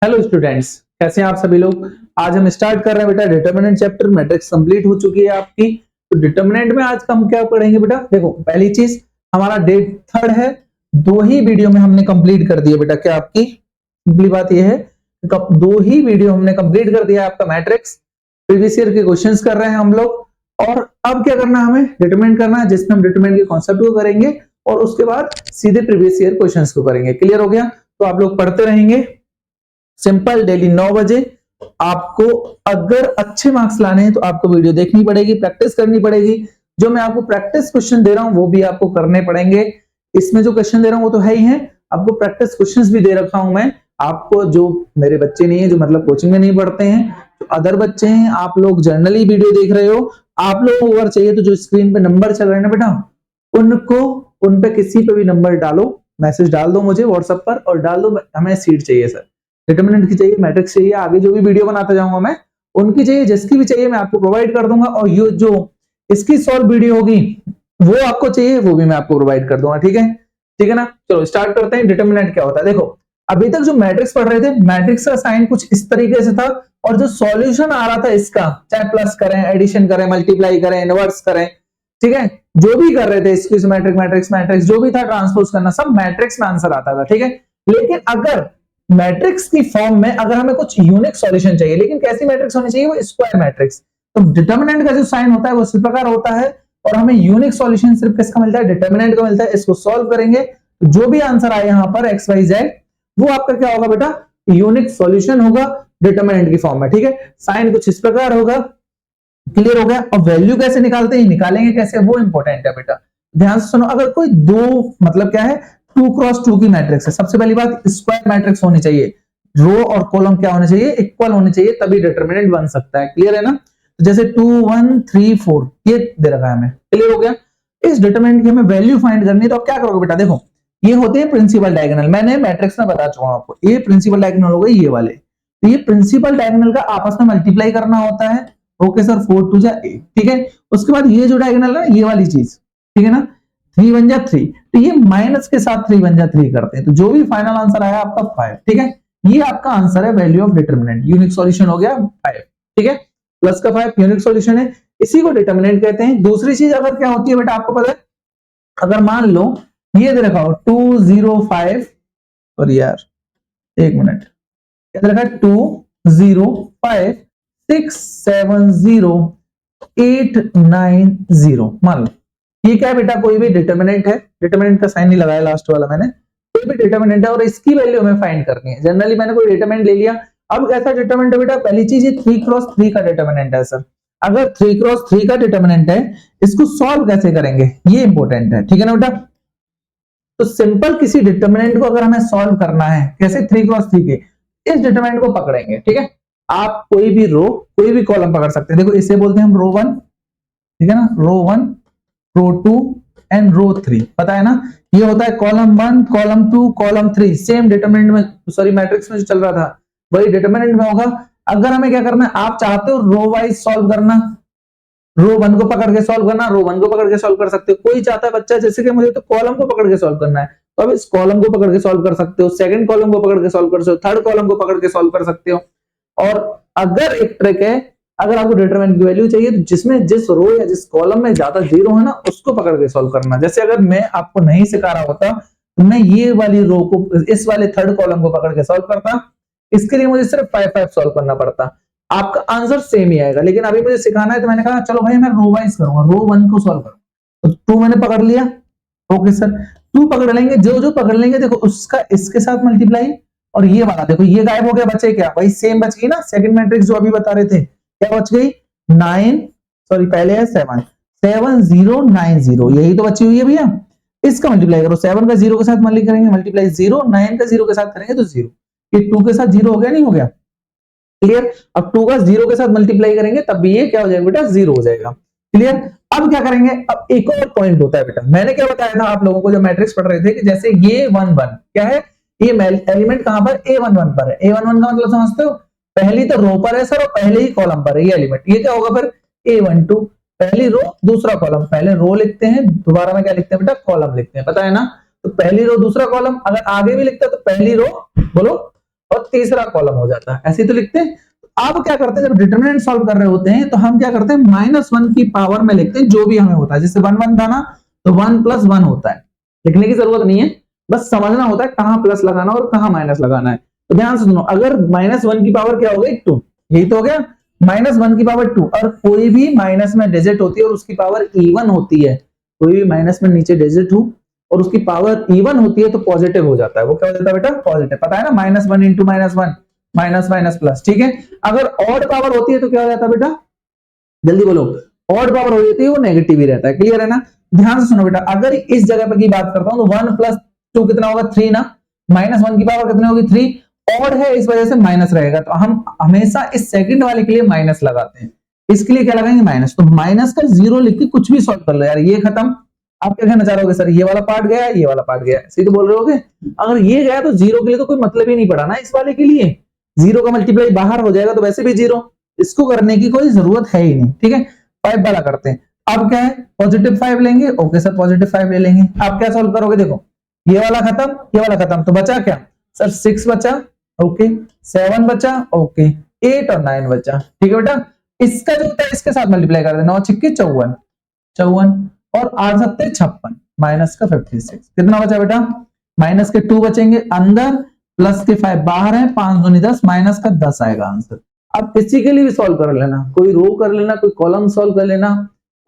Hello students, कैसे हैं आप सभी लोग। आज हम स्टार्ट कर रहे हैं बेटा डिटरमिनेंट चैप्टर। मैट्रिक्स कंप्लीट हो चुकी है आपकी। तो डिटरमिनेंट में आज हम क्या पढ़ेंगे बेटा। देखो, पहली चीज हमारा डेट थर्ड है, दो ही वीडियो में हमने कंप्लीट कर दिया बेटा। क्या आपकी सिंपली बात यह है, दो ही वीडियो हमने कंप्लीट कर दिया आपका मैट्रिक्स। प्रीवियस ईयर के क्वेश्चंस कर रहे हैं हम लोग, और अब क्या करना है, हमें डिटरमिनेंट करना है, जिसमें हम डिटरमिनेंट के कॉन्सेप्ट को करेंगे और उसके बाद सीधे प्रीवियस ईयर क्वेश्चंस को करेंगे। क्लियर हो गया? तो आप लोग पढ़ते रहेंगे सिंपल डेली 9 बजे। आपको अगर अच्छे मार्क्स लाने हैं तो आपको वीडियो देखनी पड़ेगी, प्रैक्टिस करनी पड़ेगी। जो मैं आपको प्रैक्टिस क्वेश्चन दे रहा हूं वो भी आपको करने पड़ेंगे। इसमें जो क्वेश्चन दे रहा हूं वो तो है ही है, आपको प्रैक्टिस क्वेश्चंस भी दे रखा हूं मैं। आपको जो मेरे बच्चे नहीं है, जो मतलब कोचिंग में नहीं पढ़ते हैं, जो अदर बच्चे हैं, आप लोग जर्नली वीडियो देख रहे हो, आप लोगों को अगर चाहिए तो जो स्क्रीन पे नंबर चल रहे हैं ना बेटा, उनको उन पे किसी पे भी नंबर डालो, मैसेज डाल दो मुझे व्हाट्सएप पर और डाल दो हमें सीट चाहिए सर, डिटरमिनेंट की चाहिए, मैट्रिक्स चाहिए, आगे जो भी वीडियो बनाता जाऊंगा मैं उनकी चाहिए, जिसकी भी चाहिए मैं आपको प्रोवाइड कर दूंगा। और ये जो इसकी सॉल्व वीडियो होगी वो आपको चाहिए, वो भी मैं आपको प्रोवाइड कर दूंगा। ठीक है, ठीक है ना। चलो स्टार्ट करते हैं। डिटरमिनेंट क्या होता है, देखो अभी तक जो मैट्रिक्स पढ़ रहे थे, मैट्रिक्स का साइन कुछ इस तरीके से था, और जो सॉल्यूशन आ रहा था इसका, चाहे प्लस करें, एडिशन करें, मल्टीप्लाई करें, इनवर्स करें, ठीक है, जो भी कर रहे थे, इसकी मैट्रिक्स मैट्रिक्स मैट्रिक्स जो भी था, ट्रांसपोज करना, सब मैट्रिक्स में आंसर आता था। ठीक है, लेकिन अगर मैट्रिक्स की फॉर्म में अगर हमें कुछ यूनिक सॉल्यूशन चाहिए, लेकिन कैसी मैट्रिक्स होनी चाहिए, वो स्क्वायर मैट्रिक्स। तो डिटरमिनेंट का जो साइन होता है वो इस प्रकार होता है, और हमें यूनिक सॉल्यूशन सिर्फ किसका मिलता है, डिटरमिनेंट का मिलता है। इसको सॉल्व करेंगे तो जो भी आंसर आए यहां पर एक्स वाई जेड, वो आपका क्या होगा बेटा, यूनिक सॉल्यूशन होगा डिटरमिनेंट की फॉर्म में। ठीक है, साइन कुछ इस प्रकार होगा। क्लियर हो गया? और वैल्यू कैसे निकालते हैं, निकालेंगे कैसे, वो इंपॉर्टेंट है बेटा। ध्यान से सुनो। अगर कोई दो मतलब क्या है, 2x2 की मैट्रिक्स है, सबसे पहली बात स्क्वायर मैट्रिक्स होनी चाहिए, रो और कॉलम क्या होने चाहिए, इक्वल होने चाहिए, तभी डिटरमिनेंट बन सकता है। क्लियर है ना। तो जैसे 2 1 3 4 ये दे रखा है हमें। क्लियर हो गया? इस डिटरमिनेंट की हमें वैल्यू फाइंड करनी है, तो आप क्या करोगे बेटा, देखो ये होते हैं प्रिंसिपल डायगोनल। मैंने मैट्रिक्स में बता चुका हूं आपको, ये प्रिंसिपल डायगोनल हो गए ये वाले। तो ये प्रिंसिपल डायगोनल का आपस में मल्टीप्लाई करना होता है। ओके सर, 4 2 जा 8। ठीक है, उसके बाद ये जो डायगोनल है ये वाली चीज, ठीक है ना, 3 1 जा 3, तो ये माइनस के साथ 3 1 जा 3 करते हैं, तो जो भी फाइनल आंसर आया आपका 5। ठीक है, ये आपका आंसर है value of determinant. Unique solution हो गया 5। ठीक है, प्लस का 5 यूनिक सॉल्यूशन है, इसी को डिटरमिनेंट कहते हैं। दूसरी चीज अगर क्या होती है बेटा, आपको पता है, अगर मान लो ये दे रखा हो 2 0 5, और यार एक मिनट, क्या दे रखा है, 2 0 5 6 7 0 8 9 0। मान लो ये क्या है बेटा, कोई भी डिटरमिनेंट है, डिटरमिनेंट का साइन नहीं लगाया लास्ट वाला मैंने, कोई भी डिटरमिनेंट है और इसकी वैल्यू हमें फाइंड करनी है। जनरली मैंने कोई डिटरमिनेंट ले लिया। अब कैसा डिटरमिनेंट है बेटा, पहली चीज ये 3x3 का डिटरमिनेंट है सर। अगर 3x3 का डिटरमिनेंट है, इसको सॉल्व कैसे करेंगे ये इंपॉर्टेंट है। ठीक है ना बेटा। तो सिंपल किसी डिटरमिनेंट को अगर हमें सॉल्व करना है, कैसे 3x3 के, इस डिटरमिनेंट को पकड़ेंगे। ठीक है, आप कोई भी रो कोई भी कॉलम पकड़ सकते हैं। देखो इसे बोलते हैं हम रो 1, ठीक है ना, रो 1 रो 2 एंड रो 3, पता है ना। ये होता है column 1 column 2 column 3, same determinant में, सॉरी मैट्रिक्स में जो चल रहा था वही डिटरमिनेंट में होगा। अगर हमें क्या करना है, आप चाहते हो रो वाइज सॉल्व करना, रो 1 को पकड़ के सॉल्व करना, रो 1 को पकड़ के सॉल्व कर सकते हो। कोई चाहता है बच्चा जैसे कि मुझे तो कॉलम को पकड़ के सॉल्व करना है, तो अब इस कॉलम को पकड़ के सॉल्व कर सकते हो, सेकंड कॉलम को पकड़ के सॉल्व कर सकते हो, थर्ड कॉलम को पकड़ के सॉल्व कर सकते हो। और अगर एक ट्रिक है, अगर आपको डिटरमिनेंट की वैल्यू चाहिए तो जिसमें जिस रो या जिस कॉलम में ज्यादा जीरो है ना, उसको पकड़ के सॉल्व करना। जैसे अगर मैं आपको नहीं सिखा रहा होता तो मैं ये वाली रो को, इस वाले थर्ड कॉलम को पकड़ के सॉल्व करता, इसके लिए मुझे सिर्फ 5 5 सॉल्व करना पड़ता, आपका आंसर सेम ही आएगा। लेकिन अभी मुझे सिखाना है तो मैंने कहा चलो भाई मैं रो वाइज करूंगा, रो 1 को सॉल्व करूंगा। तो 2 मैंने पकड़ लिया, ओके सर, 2 पकड़ लेंगे, जो जो पकड़ लेंगे देखो उसका इसके साथ मल्टीप्लाई, और ये वाला देखो ये गायब हो गया, बचे क्या, वही सेम बच गई ना, सेकंड मैट्रिक्स जो अभी बता रहे थे, क्या बच गई 9, सॉरी पहले है 7 7 0 9 0, यही तो बची हुई है भैया। इसका मल्टीप्लाई करो, 7 का 0 के साथ मल्टीप्लाई करेंगे, मल्टीप्लाई 0, 9 का 0 के साथ करेंगे तो 0, ये 2 के साथ 0 हो गया, नहीं हो गया, क्लियर। अब 2 का 0 के साथ मल्टीप्लाई करेंगे तब भी ये क्या हो जाएगा बेटा, 0 हो जाएगा। क्लियर। अब क्या करेंगे, अब एक और पॉइंट होता है बेटा, मैंने क्या बताया था आप लोगों को जब मैट्रिक्स पढ़ रहे थे कि जैसे ये 1 1 क्या है, ये एलिमेंट कहां पर, A11 पर है। A11 का मतलब समझते हो, पहली तो रो पर है सर और पहले ही कॉलम पर है ये एलिमेंट। ये क्या होगा फिर, A12 पहली रो दूसरा कॉलम, पहले रो लिखते हैं, दोबारा में क्या लिखते हैं बेटा, कॉलम लिखते हैं, पता है ना। तो पहली रो दूसरा कॉलम, अगर आगे भी लिखता है तो पहली रो, बोलो और तीसरा कॉलम हो जाता है, ऐसे तो लिखते हैं। अब क्या करते हैं, जब डिटरमिनेंट सॉल्व कर रहे होते हैं तो हम क्या करते हैं, -1 की पावर में लिखते हैं जो भी हमें होता है। जैसे 1 1 था ना, तो 1 + 1 होता है, लिखने की जरूरत नहीं है, बस समझना होता है कहां प्लस लगाना और कहां माइनस लगाना है। तो ध्यान से सुनो, अगर -1 की पावर क्या हो गई 2, यही तो हो गया, -1 की पावर 2। और कोई भी माइनस में डिजिट होती है और उसकी पावर इवन होती है, कोई भी माइनस में नीचे डिजिट हो और उसकी पावर इवन होती है तो पॉजिटिव हो जाता है। वो क्या हो जाता है बेटा, पॉजिटिव। पता है ना, -1 × -1 माइनस माइनस प्लस, ठीक है। अगर ऑड पावर होती है तो क्या हो जाता है बेटा, जल्दी बोलो, ऑड पावर हो जाती है वो नेगेटिव ही रहता है। क्लियर है ना। ध्यान से सुनो बेटा, अगर इस जगह पर की बात करता हूं तो 1 + 2 कितना होगा, 3 ना, -1 की पावर कितनी होगी, 3। ऑड है इस वजह से माइनस रहेगा, तो हम हमेशा इस सेकंड वाले के लिए माइनस लगाते हैं। इसके लिए क्या लगाएंगे, माइनस। तो माइनस का 0 लिख के कुछ भी सॉल्व कर लो यार, ये खत्म। आप क्या कहना चाह रहे हो सर, ये वाला पार्ट गया, ये वाला पार्ट गया, सीधे बोल रहे होगे। अगर ये गया तो 0 के लिए तो कोई मतलब ही नहीं पड़ा ना इस वाले के लिए, 0 का मल्टीप्लाई बाहर हो जाएगा तो वैसे भी 0, इसको करने की कोई जरूरत है ही नहीं, ठीक है। 5 वाला करते हैं। अब क्या है, +5 लेंगे, ओके सर +5 ले लेंगे। आप क्या सॉल्व करोगे, देखो ये वाला खत्म, ये वाला खत्म, तो बचा क्या सर, 6 बचा, ओके, 7 बचा, ओके, 8 और 9 बचा, ठीक है बेटा। इसका जो होता है इसके साथ मल्टीप्लाई कर देना, 9 × 6 = 54, 54 और 8 × 7 = 56, माइनस का 56, कितना बचा बेटा, माइनस के 2 बचेंगे अंदर, प्लस के 5 बाहर है, 5 दूनी 10, माइनस का 10 आएगा आंसर। अब किसी के लिए भी सॉल्व कर लेना, कोई रो कर लेना, कोई कॉलम सॉल्व कर लेना,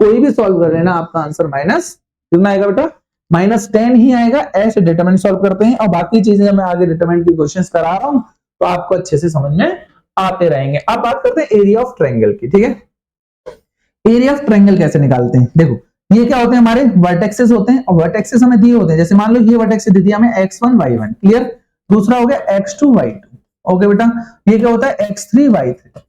कोई भी सॉल्व कर लेना, आपका आंसर माइनस कितना आएगा बेटा, -10 ही आएगा। ऐसे डिटरमिनेंट सॉल्व करते हैं, और बाकी चीजें मैं आगे डिटरमिनेंट की क्वेश्चंस करा रहा हूं तो आपको अच्छे से समझ में आते रहेंगे। अब बात करते हैं एरिया ऑफ ट्रायंगल की, ठीक है। एरिया ऑफ ट्रायंगल कैसे निकालते हैं, देखो ये क्या होते हैं, हमारे वर्टेक्सेस होते हैं, और वर्टेक्सेस हमें दिए होते हैं। जैसे मान लो ये वर्टेक्स दे दिया हमें x1 y1, क्लियर। दूसरा हो गया x2 y2, ओके बेटा। ये क्या होता है, x3 y3।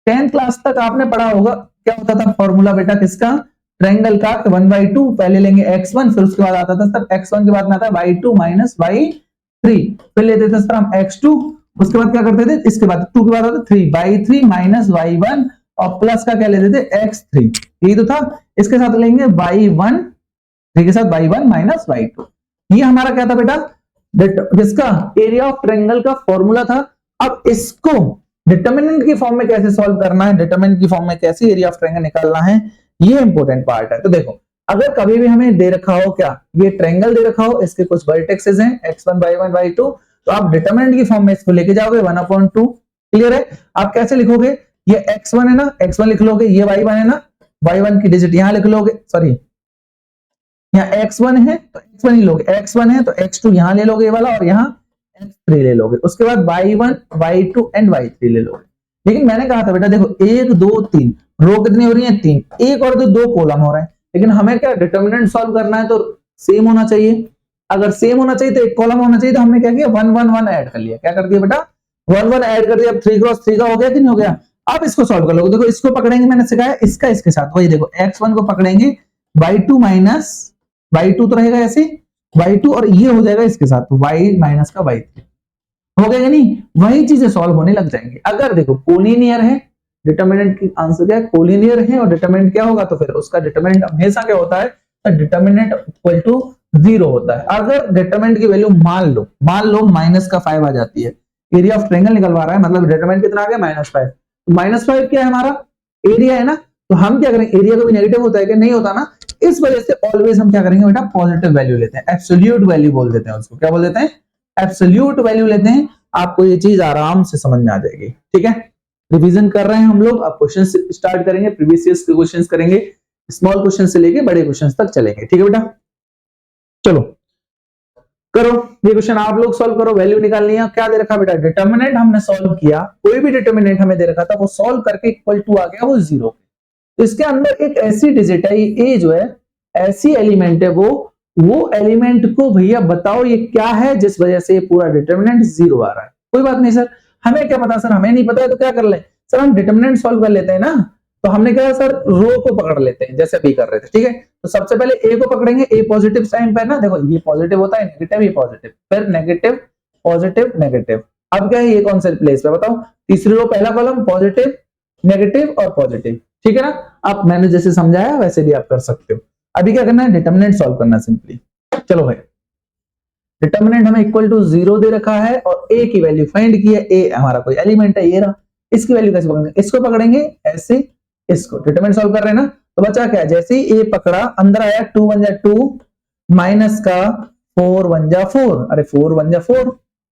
10th क्लास तक आपने पढ़ा होगा, क्या होता था फॉर्मूला बेटा किसका, ट्रायंगल का, 1/2 पहले लेंगे x1, फिर उसके बाद आता था सर x1 के बाद में आता है y2 - y3, फिर लेते थे सर हम x2, उसके बाद क्या करते थे, इसके बाद 2 के बाद आता 3 y3 - y1 और प्लस का क्या लेते थे x3, यही तो था। इसके साथ लेंगे y1, थ्री के साथ y1 - y2। ये हमारा क्या था बेटा, किसका, एरिया ऑफ ट्रायंगल का फॉर्मूला था। अब इसको डिटरमिनेंट की फॉर्म में कैसे सॉल्व करना है, डिटरमिनेंट की फॉर्म में कैसे एरिया ऑफ ट्रायंगल निकालना है, ये इंपॉर्टेंट पार्ट है। तो देखो, अगर कभी भी हमें दे रखा हो, क्या ये ट्रायंगल दे रखा हो, इसके कुछ वर्टेक्सेस हैं x1 y1 y2, तो आप डिटरमिनेंट की फॉर्म में इसको लेके जाओगे 1/2। क्लियर है। आप कैसे लिखोगे, ये x1 है ना, x1 लिख लोगे, ये y1 है ना, y1 की डिजिट यहां लिख लोगे, सॉरी यहाँ x1 है तो x1 ही लोगे, x1 है तो x2 यहां ले लोगे ये वाला, और यहाँ x3 ले लोगे, उसके बाद y1 y2 एंड y3 ले लोगे। लेकिन मैंने कहा था बेटा देखो 1 2 3 रो कितनी हो रही है, 3, एक और दो कॉलम हो रहे हैं, लेकिन हमें क्या डिटरमिनेंट सॉल्व करना है तो सेम होना चाहिए। अगर सेम होना चाहिए तो एक कॉलम होना चाहिए, तो हमने क्या किया 1 1 1 ऐड कर लिया। क्या कर दिया बेटा, 1 1 ऐड कर दिया। अब 3 × 3 का हो गया कि नहीं हो गया। अब इसको सॉल्व कर लो, देखो इसको पकड़ेंगे, मैंने सिखाया इसका इसके साथ, वही देखो x1 को पकड़ेंगे, y2 तो रहेगा ऐसे, y2 और ये हो जाएगा इसके साथ, y - का y3 हो गया नहीं, वही चीजें सॉल्व होने लग जाएंगी। अगर देखो कोलिनियर है, डिटरमिनेंट की आंसर क्या है, कोलिनियर है, और डिटरमिनेंट क्या होगा, तो फिर उसका डिटरमिनेंट हमेशा क्या होता है, डिटरमिनेंट इक्वल टू 0 होता है। अगर डिटरमिनेंट की वैल्यू मान लो -5 आ जाती है, एरिया ऑफ ट्रायंगल निकलवा रहा है, मतलब डिटरमिनेंट कितना आ गया, -5। -5 क्या है, हमारा एरिया है ना, तो हम क्या करेंगे, एरिया को भी नेगेटिव होता है कि नहीं होता ना, इस वजह से ऑलवेज हम क्या करेंगे बेटा, पॉजिटिव वैल्यू लेते हैं, एब्सोल्यूट वैल्यू बोल देते हैं उसको, क्या बोल देते हैं, एब्सोल्यूट वैल्यू लेते हैं। आपको ये चीज आराम से समझ में आ जाएगी, ठीक है। रिवीजन कर रहे हैं हम लोग, अब क्वेश्चन स्टार्ट करेंगे, प्रीवियस ईयर्स के क्वेश्चंस करेंगे, स्मॉल क्वेश्चन से लेके बड़े क्वेश्चंस तक चलेंगे, ठीक है बेटा। चलो करो ये क्वेश्चन, आप लोग सॉल्व करो, वैल्यू निकालनी है। क्या दे रखा बेटा, डिटरमिनेंट हमने सॉल्व किया, कोई भी डिटरमिनेंट हमें दे रखा था, वो सॉल्व करके इक्वल टू आ गया वो 0। तो इसके अंदर एक ऐसी डिजिट है, ये जो है ऐसी एलिमेंट है, वो एलिमेंट को भैया बताओ ये क्या है, जिस वजह से पूरा डिटरमिनेंट 0 आ रहा है। कोई बात नहीं सर, हमें क्या पता, सर हमें नहीं पता है तो क्या कर ले सर, हम डिटरमिनेंट सॉल्व कर लेते हैं ना। तो हमने क्या सर, रो को पकड़ लेते हैं जैसे अभी कर रहे थे, ठीक है। तो सबसे पहले ए को पकड़ेंगे, ए पॉजिटिव साइन पे ना, देखो ये पॉजिटिव होता है, नेगेटिव ये पॉजिटिव, फिर नेगेटिव पॉजिटिव नेगेटिव। अब क्या है, ये कौन से प्लेस पे बताओ, तीसरी रो पहला कॉलम, पॉजिटिव नेगेटिव और पॉजिटिव, ठीक है ना। आप मैंने जैसे समझाया वैसे भी आप कर सकते हो। अभी क्या करना है, डिटरमिनेंट सॉल्व करना सिंपली। चलो भाई डिटर्मिनेंट हमें इक्वल टू 0 दे रखा है और a की वैल्यू फाइंड की है, a हमारा कोई एलिमेंट है, ये रहा। इसकी वैल्यू कैसे पकड़ेंगे, इसको पकड़ेंगे ऐसे, इसको डिटरमिनेंट सॉल्व कर रहे हैं ना, तो बचा क्या, जैसे ही a पकड़ा अंदर आया 2 1 जा 2 माइनस का 4 1 जा 4, अरे 4 1 जा 4,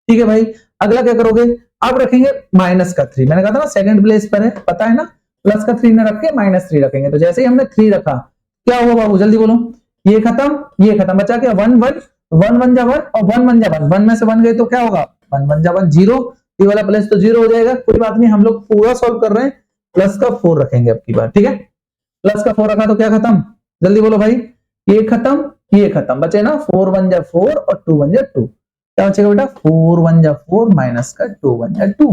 ठीक है भाई। अगला क्या करोगे, अब रखेंगे माइनस का 3, मैंने कहा था ना सेकंड प्लेस पर है, पता है ना, प्लस का 3 न रख के माइनस 3 रखेंगे, तो जैसे ही हमने 3 रखा क्या हुआ बाबू जल्दी बोलो, ये खत्म, बचा क्या 1 1 1 1 जा 1 और 1 1 जा 1, 1 में से 1 गए तो क्या होगा 1 1 जा 1 0, ये वाला प्लस तो 0 हो जाएगा, कोई बात नहीं, हम लोग पूरा सॉल्व कर रहे हैं, प्लस का 4 रखेंगे अब की बार, ठीक है। प्लस का 4 रखा तो क्या खत्म, जल्दी बोलो भाई, ये खत्म, बचे ना 4 1 जा 4 और 2 1 जा 2, क्या बचेगा बेटा 4 1 जा 4 माइनस का 2 1 जा 2,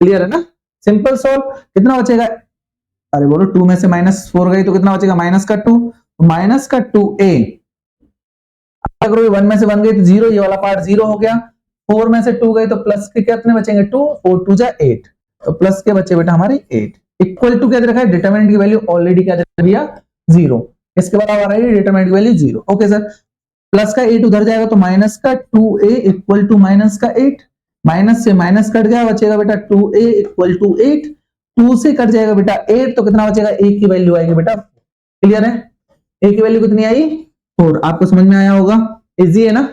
क्लियर है ना, सिंपल सॉल्व। कितना बचेगा, अरे बोलो 2 में से माइनस 4 गई तो कितना बचेगा माइनस का 2, माइनस का 2a, अगर 1 में से 1 गई तो 0, ये वाला पार्ट 0 हो गया, 4 में से 2 गए तो प्लस के कितने बचेंगे 2, 4 2 जा 8, तो प्लस के बचे बेटा हमारे 8, इक्वल टू क्या दे रखा है, डिटरमिनेंट की वैल्यू ऑलरेडी क्या दे दिया 0, इसके बाद आ रही है डिटरमिनेंट की वैल्यू 0, ओके सर। प्लस का 8 उधर जाएगा तो माइनस का 2a इक्वल टू माइनस का 8, माइनस से माइनस कट गया, बचेगा बेटा 2a इक्वल टू 8, 2 से कट जाएगा बेटा 8, तो कितना बचेगा, a की वैल्यू आएगी बेटा, क्लियर है, a की वैल्यू कितनी आई 4, आपको समझ में आया होगा, इजी है ना,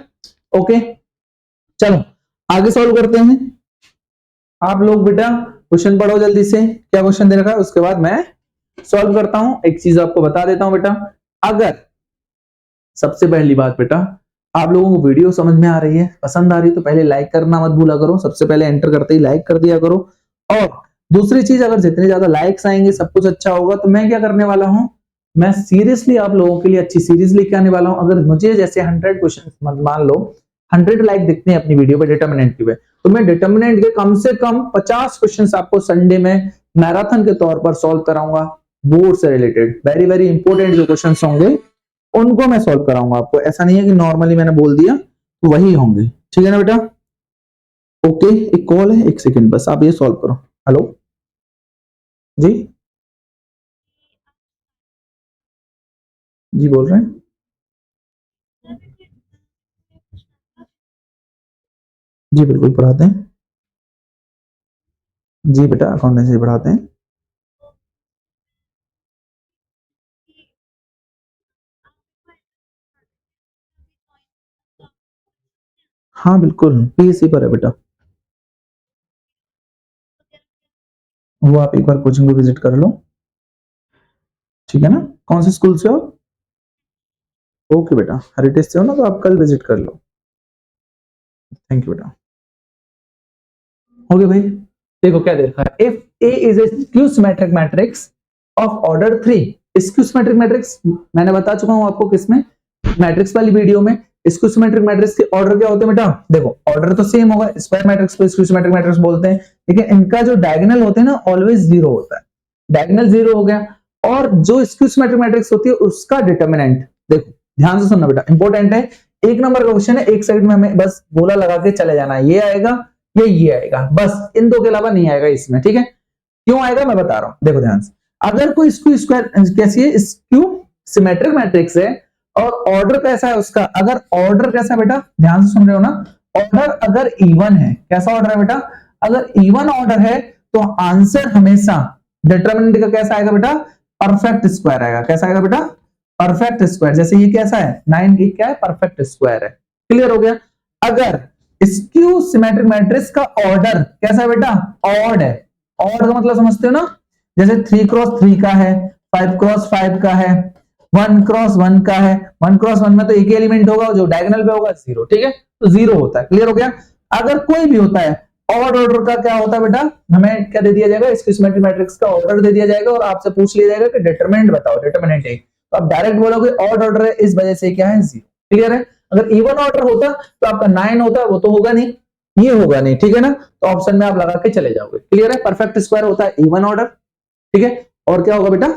ओके। चलो आगे सॉल्व करते हैं, आप लोग बेटा क्वेश्चन पढ़ो जल्दी से, क्या क्वेश्चन दे रखा है, उसके बाद मैं सॉल्व करता हूं। एक चीज आपको बता देता हूं बेटा, अगर सबसे पहली बात बेटा आप लोगों को वीडियो समझ में आ रही है, पसंद आ रही है, तो पहले लाइक करना मत भूला करो, सबसे पहले एंटर करते ही लाइक कर दिया करो, और दूसरी चीज अगर जितने ज्यादा लाइक्स आएंगे सब कुछ अच्छा होगा, तो मैं क्या करने वाला हूं, मैं सीरियसली आप लोगों के लिए अच्छी सीरीज लेके आने वाला हूं। अगर मुझे जैसे 100 क्वेश्चन मान लो 100 लाइक दिखते हैं अपनी वीडियो पे डिटरमिनेंट की, तो मैं डिटरमिनेंट के कम से कम 50 क्वेश्चंस आपको संडे में मैराथन के तौर पर सॉल्व कराऊंगा, बोर्ड से रिलेटेड वेरी वेरी इंपॉर्टेंट जो क्वेश्चंस होंगे उनको मैं सॉल्व कराऊंगा आपको, ऐसा नहीं है कि नॉर्मली मैंने बोल दिया तो वही होंगे, ठीक है ना बेटा, ओके। एक कॉल है, एक सेकंड बस, आप ये सॉल्व करो। हेलो जी, जी बोल रहे हैं, जी बिल्कुल पढ़ाते हैं, जी बेटा अकाउंटेंसी पढ़ाते हैं, हाँ बिल्कुल पीएससी पर है बेटा, वो आप एक बार कोचिंग को विजिट कर लो, ठीक है ना। कौन से स्कूल से हो, ओके बेटा हेरिटेज से हो ना, तो आप कल विजिट कर लो, थैंक यू बेटा, ओके भाई। देखो क्या देखा है, if A is A skew symmetric matrix of order 3, skew symmetric matrix मैंने बता चुका हूं आपको किसमें, मैट्रिक्स वाली वीडियो में। स्क्यू सिमेट्रिक मैट्रिक्स के ऑर्डर क्या होते हैं बेटा, देखो ऑर्डर तो सेम होगा, स्क्वायर मैट्रिक्स को स्क्यू सिमेट्रिक मैट्रिक्स बोलते हैं, लेकिन इनका जो डायगोनल होते हैं ना ऑलवेज 0 होता है, डायगोनल 0 हो गया, और जो स्क्यू सिमेट्रिक मैट्रिक्स होती है उसका डिटरमिनेंट, देखो ध्यान से सुनना बेटा इंपॉर्टेंट है, एक नंबर का क्वेश्चन है, एक साइड में हमें बस गोला लगा के चले जाना है, ये आएगा ये आएगा, बस इन दो के अलावा नहीं आएगा इसमें, ठीक है। क्यों आएगा मैं बता रहा हूं, देखो ध्यान से, अगर कोई स्क्यू स्क्वायर कैसी है, स्क्यू सिमेट्रिक मैट्रिक्स है और ऑर्डर कैसा है उसका, अगर ऑर्डर कैसा है बेटा ध्यान से सुन रहे हो ना, ऑर्डर अगर इवन है, कैसा ऑर्डर है बेटा, अगर इवन ऑर्डर है तो आंसर हमेशा डिटरमिनेंट का कैसा आएगा बेटा, परफेक्ट स्क्वायर आएगा, कैसा आएगा बेटा, परफेक्ट स्क्वायर, जैसे ये कैसा है 9 की क्या है, परफेक्ट स्क्वायर है, क्लियर हो गया। अगर स्क्यू सिमेट्रिक मैट्रिक्स का ऑर्डर कैसा है बेटा, ऑड है, ऑड का मतलब समझते हो ना, जैसे 3x3 का है, 5x5 का है, 1x1 का है, 1x1 में तो एक ही एलिमेंट होगा जो डायगोनल पे होगा 0, ठीक है, तो 0 होता है, क्लियर हो गया। अगर कोई भी होता है ऑड ऑर्डर का क्या होता है बेटा, हमें क्या दे दिया जाएगा, स्क्यू सिमेट्रिक मैट्रिक्स का ऑर्डर दे दिया जाएगा और आपसे पूछ लिया जाएगा कि डिटरमिनेंट बताओ, डिटरमिनेंट है, तो आप डायरेक्ट बोलोगे ऑड ऑर्डर है, इस वजह से क्या है 0, क्लियर है। अगर इवन ऑर्डर होता तो आपका 9 होता, वो तो होगा नहीं, ये होगा नहीं, ठीक है ना, तो ऑप्शन में आप लगा के चले जाओगे, क्लियर है। परफेक्ट स्क्वायर होता है इवन ऑर्डर, ठीक है, और क्या होगा बेटा,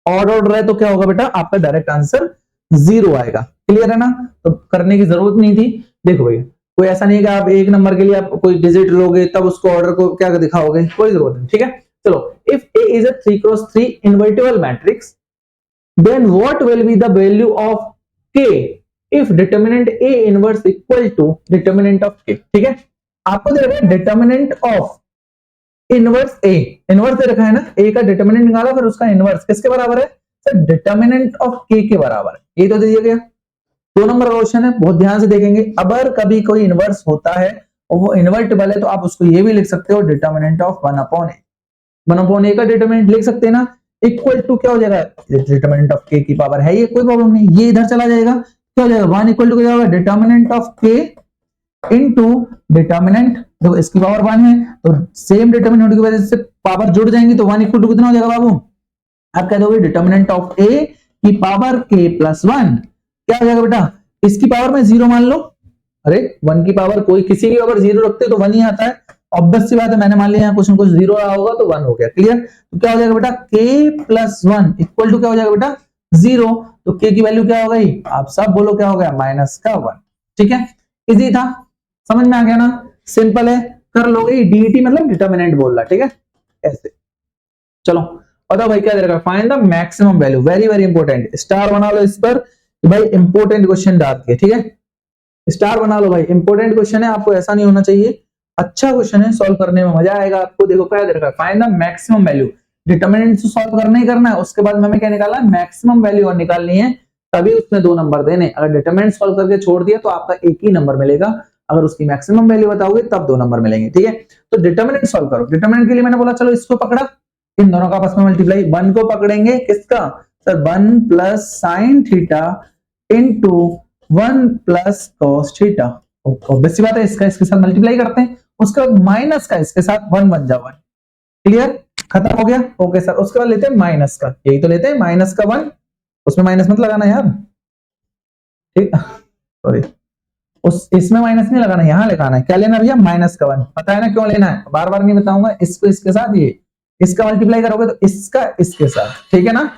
ऑड ऑर्डर है तो क्या होगा बेटा, आपका डायरेक्ट आंसर 0 आएगा, क्लियर है ना, तो करने की जरूरत नहीं थी। देखो भैया कोई ऐसा नहीं है कि आप एक नंबर के लिए आप कोई डिजिट लोगे तब उसको ऑर्डर को क्या दिखाओगे, कोई जरूरत नहीं, ठीक है। चलो if A is a 3x3 invertible matrix then what will be the value of K if determinant A inverse equal to determinant of K. ठीक है, आपको दे रखा है determinant of inverse A, inverse दे रखा है ना, ए का डिटर्मिनेंट निकाला, फिर उसका इनवर्स किसके बराबर है सर, डिटर्मिनेंट ऑफ के बराबर है, ये तो दिया गया। 2 नंबर का क्वेश्चन है, बहुत ध्यान से देखेंगे। अगर कभी कोई इनवर्स होता है और वो इन्वर्टिबल है तो आप उसको ये भी लिख सकते हो डिटर्मिनेंट ऑफ 1/a, 1/a का डिटर्मिनेंट लिख सकते हैं ना, इक्वल टू क्या हो जाएगा, डिटर्मिनेंट ऑफ के की पावर है, ये कोई प्रॉब्लम नहीं, ये इधर चला जाएगा, क्या हो जाएगा 1 इक्वल टू क्या होगा, डिटर्मिनेंट ऑफ के इनटू डिटर्मिनेंट, देखो इसकी पावर 1 है तो सेम डिटर्मिनेंट की वजह से पावर जुड़ जाएंगी, तो 1 इक्वल टू कितना हो जाएगा बाबू, आप कह दोगे डिटर्मिनेंट ऑफ ए की पावर के प्लस 1, क्या हो जाएगा बेटा, इसकी पावर में 0 मान लो, अरे 1 की पावर कोई किसी की पावर 0 रखते तो 1 ही आता है, ऑब्वियस सी बात है, मैंने मान लिया कुछ न कुछ 0 रहा होगा तो 1 हो गया, क्लियर। तो क्या हो जाएगा बेटा, k प्लस 1 इक्वल टू क्या हो जाएगा बेटा 0, तो k की वैल्यू क्या हो गई, आप सब बोलो क्या हो गया, -1। ठीक है, इजी था, समझ में आ गया ना, सिंपल है, कर लोगे। डीटी मतलब डिटर्मिनेंट बोल रहा, ठीक है, ऐसे। चलो बताओ भाई क्या दे रखा है, find the maximum value, very very important, star बना लो इस पर भाई, इंपॉर्टेंट क्वेश्चन डाल के, ठीक है, स्टार बना लो भाई, इंपॉर्टेंट क्वेश्चन है, आपको ऐसा नहीं होना चाहिए, अच्छा क्वेश्चन है, सॉल्व करने में मजा आएगा आपको। देखो क्या दे रखा है, find the maximum value, determinant से सॉल्व करना ही करना है, उसके बाद हमें क्या निकालना है, मैक्सिमम वैल्यू और निकालनी है, तभी उसमें 2 नंबर देने। अगर डिटरमिनेंट सॉल्व करके छोड़ दिया तो आपका एक ही नंबर मिलेगा, अगर उसकी मैक्सिमम वैल्यू बताओगे तब 2 नंबर मिलेंगे। ठीक है, तो डिटरमिनेंट सॉल्व करो। डिटरमिनेंट के लिए मैंने बोला चलो इसको पकड़ा, इन दोनों का आपस में मल्टीप्लाई, 1 को पकड़ेंगे, किसका sir, 1 plus sine theta into 1 plus cos theta, obvious सी बात है, इसका इसके साथ मल्टीप्लाई करते हैं, उसके बाद माइनस का इसके साथ 1 बन जाओ, क्लियर, खत्म हो गया, ओके सर। उसके बाद लेते हैं माइनस का, यही तो लेते हैं माइनस का 1, उसमें माइनस मत लगाना यार, ठीक, सॉरी, उस इसमें माइनस नहीं लगाना, यहां लगाना है, क्या लेना भैया, माइनस का 1, पता है ना क्यों लेना है, बार बार नहीं बताऊंगा, इसको इसके साथ, ये इसका मल्टीप्लाई करोगे तो इसका इसके साथ, ठीक है ना,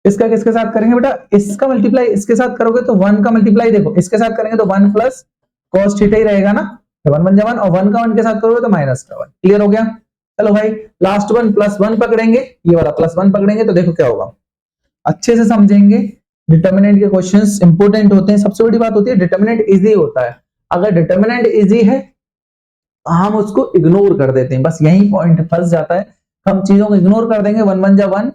इसका किसके साथ करेंगे बेटा, इसका मल्टीप्लाई इसके साथ करोगे तो 1 का मल्टीप्लाई देखो इसके साथ करेंगे तो 1 प्लस कॉस थीटा ही रहेगा ना, 1 बन जाए 1, और 1 का 1 के साथ करोगे तो माइनस का 1, क्लियर हो गया। चलो भाई लास्ट 1 प्लस 1 पकड़ेंगे, ये वाला प्लस 1 पकड़ेंगे तो देखो क्या होगा, अच्छे से समझेंगे, डिटर्मिनेंट के क्वेश्चंस इंपॉर्टेंट होते हैं, सबसे बड़ी बात होती है डिटर्मिनेंट इजी होता है, अगर डिटर्मिनेंट इजी है हम उसको इग्नोर कर देते हैं, बस यही पॉइंट फंस जाता है, हम चीजों को इग्नोर कर देंगे, 1 बन जा 1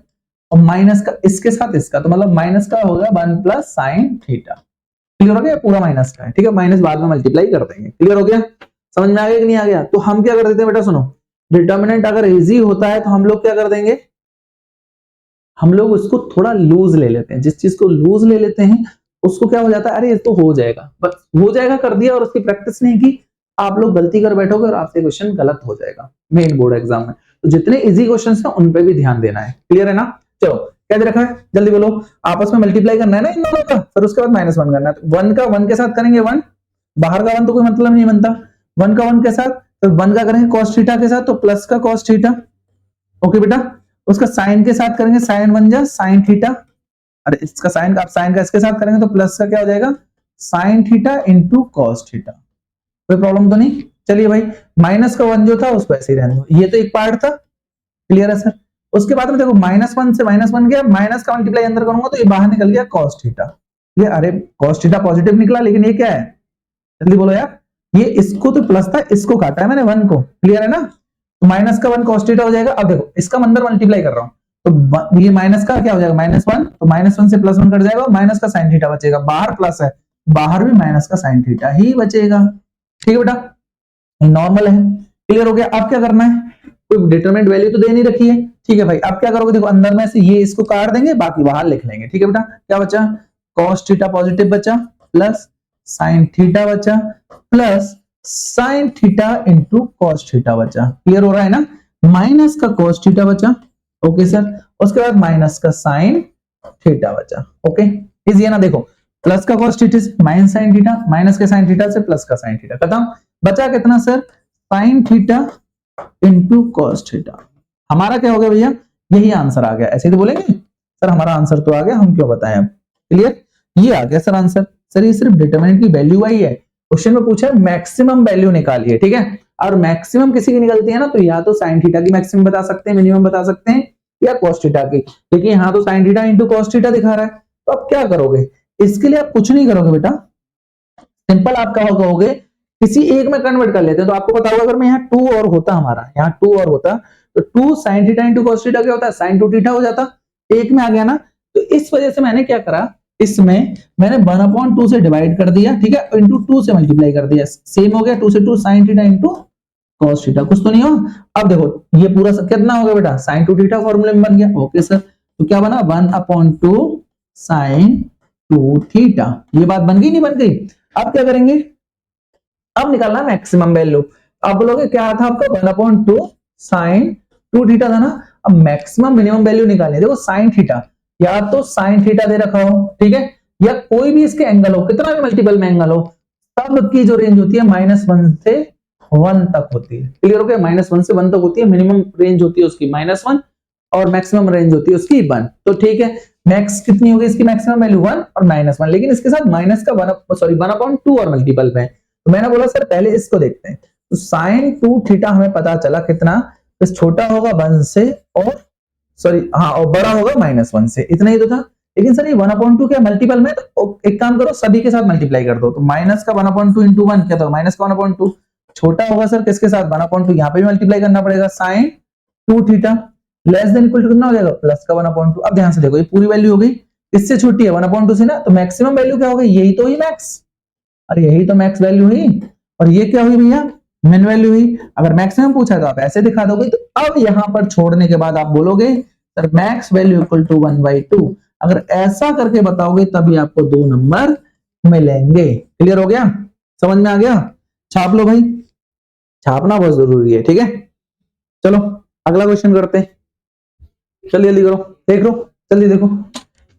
और माइनस का इसके साथ इसका, तो मतलब माइनस का होगा 1 प्लस साइन थीटा, क्लियर हो गया, पूरा माइनस का है, ठीक है, माइनस बाद में मल्टीप्लाई कर देंगे, क्लियर हो गया, समझ में आ गया कि नहीं आ गया। तो हम क्या कर देते हैं बेटा, सुनो, डिटर्मिनेंट अगर इजी होता है तो हम लोग क्या कर देंगे, हम लोग उसको थोड़ा लूज ले लेते हैं, जिस चीज को लूज ले लेते हैं उसको क्या हो जाता है, अरे ये तो हो जाएगा, बस हो जाएगा कर दिया और उसकी प्रैक्टिस नहीं की, आप लोग गलती कर बैठोगे और आपसे क्वेश्चन गलत हो जाएगा मेन बोर्ड एग्जाम में। तो जितने इजी क्वेश्चंस हैं उन पे भी ध्यान देना है, क्लियर है ना। चलो क्या दे रखा है, जल्दी बोलो, आपस में मल्टीप्लाई करना है ना इन दोनों का, फिर उसके बाद -1 करना है, तो 1 का 1 के साथ करेंगे 1, बाहर का 1 तो कोई मतलब नहीं बनता, 1 का 1 के साथ, तो 1 का करेंगे cos थीटा के साथ तो प्लस का cos थीटा, ओके बेटा, उसका साइन के साथ करेंगे, साइन बन जा साइन थीटा, अरे इसका साइन का, आप साइन का इसके साथ करेंगे तो प्लस का क्या हो जाएगा, sign theta into cos theta, कोई प्रॉब्लम तो नहीं। चलिए भाई माइनस का 1 जो था उसको ऐसे ही रहने दो, ये तो एक पार्ट था, क्लियर है सर। उसके बाद में देखो -1 से -1 गया, माइनस का मल्टीप्लाई अंदर करूंगा तो ये बाहर निकल गया cos थीटा, ये अरे cos थीटा पॉजिटिव निकला, लेकिन ये क्या है, जल्दी बोलो यार, ये इसको तो प्लस था, इसको काटा है मैंने 1 को, क्लियर है ना, तो माइनस का 1 cos थीटा हो जाएगा। अब देखो इसका अंदर मल्टीप्लाई कर रहा हूं तो ये माइनस का क्या हो जाएगा, -1, तो -1 से +1 कट जाएगा, माइनस का साइन थीटा बचेगा, बाहर प्लस है, बाहर भी माइनस का साइन थीटा ही बचेगा, ठीक है बेटा, नॉर्मल है, क्लियर हो गया। अब क्या करना है, कोई डिटरमिनेंट वैल्यू तो दे नहीं रखी है, ठीक है भाई, अब क्या करोगे, देखो अंदर में से ये इसको काट देंगे, बाकी बाहर लिख लेंगे, ठीक है बेटा, क्या बचा, cos थीटा पॉजिटिव बचा, प्लस साइन थीटा बचा, plus sine theta into cos theta बचा, क्लियर हो रहा है ना, माइनस का cos थीटा बचा, ओके सर, उसके बाद माइनस का साइन थीटा बचा, ओके, इजी है ना, देखो प्लस का cos थीटा से माइनस साइन थीटा, माइनस के साइन थीटा से प्लस का साइन थीटा, खत्म, बचा कितना sir, sign theta into cos theta, हमारा क्या हो गया भैया, यही आंसर आ गया, ऐसे तो बोलेंगे सर हमारा आंसर तो आ गया, हम क्यों बताएं अब, क्लियर, ये आ गया सर आंसर। सर ये सिर्फ डिटरमिनेंट की वैल्यू आई है, क्वेश्चन में पूछा है मैक्सिमम वैल्यू निकालिए, ठीक है, और मैक्सिमम किसी की निकलती है ना तो या तो साइन थीटा की मैक्सिमम बता सकते हैं, मिनिमम बता सकते हैं, या cos थीटा की, लेकिन यहाँ तो sign theta into cos theta दिखा रहा है, तो आप क्या करोगे, इसके लिए आप कुछ नहीं करोगे बेटा, सिंपल आप क्या कहोगे, किसी एक में कन्वर्ट कर लेते हैं। तो आपको पता होगा अगर मैं यहाँ 2 और होता, हमारा यहाँ 2 और होता तो 2 sin theta into cos theta क्या होता है, sin 2 थीटा हो जाता, एक में आ गया ना। तो इस वजह से मैंने क्या करा, इसमें मैंने 1/2 से डिवाइड कर दिया, ठीक है, इंटू 2 से मल्टीप्लाई कर दिया, सेम हो गया 2 से 2 sin theta into cos theta, कुछ तो नहीं हो। अब देखो ये पूरा कितना हो गया बेटा, sin 2 थीटा फॉर्मूले में बन गया, ओके सर। तो क्या बना 1/2 sin 2 थीटा, ये बात बन गई नहीं बन गई। अब क्या करेंगे, अब निकालना मैक्सिमम वैल्यू। अब बोलोगे क्या था आपका 1/2 sin 2 थीटा था ना। अब मैक्सिमम मिनिमम वैल्यू निकालनी, देखो sin थीटा या तो sin थीटा दे रखा हो, ठीक है, या कोई भी इसके एंगल हो, कितना भी मल्टीपल में एंगल हो, तब की जो रेंज होती है -1 से 1 तक होती है। क्लियर हो गया, -1 से 1 तक होती है, मिनिमम रेंज होती है उसकी -1 और मैक्सिमम रेंज होती है उसकी 1। तो ठीक है, मैक्स कितनी होगी इसकी मैक्सिमम वैल्यू 1 और -1, लेकिन इसके साथ माइनस का 1/2 और मल्टीपल में। तो मैंने बोला सर पहले इसको देखते हैं। तो sin 2 थीटा हमें पता चला कितना, तो छोटा होगा 1 से और सॉरी हाँ और बड़ा होगा -1 से, इतना ही तो था। लेकिन सर ये 1/2 क्या मल्टीपल में, तो एक काम करो सभी के साथ मल्टीप्लाई कर दो। तो माइनस का 1/2 इंटू 1 क्या था, माइनस का 1/2 छोटा होगा सर किसके साथ 1/2, यहाँ पे भी मल्टीप्लाई करना पड़ेगा, sin 2 theta less than equal to कितना हो जाएगा, प्लस का 1/2। अब ध्यान से देखो ये पूरी वैल्यू हो गई, इससे छोटी है 1/2 से ना, तो मैक्सिमम वैल्यू क्या हो गई, यही तो हुई मैक्स, अरे यही तो मैक्स वैल्यू हुई, और ये क्या हुई भैया, मिन वैल्यू हुई। अगर मैक्सिमम पूछा तो आप ऐसे दिखा दोगे। तो अब यहां पर छोड़ने के बाद आप बोलोगे sir max value equal to 1/2, अगर ऐसा करके बताओगे तभी आपको 2 नंबर मिलेंगे। क्लियर हो गया, समझ में आ गया, छाप लो भाई, छापना बहुत जरूरी है, ठीक है। चलो अगला क्वेश्चन करते हैं, चलिए जल्दी करो, देख लो जल्दी देखो।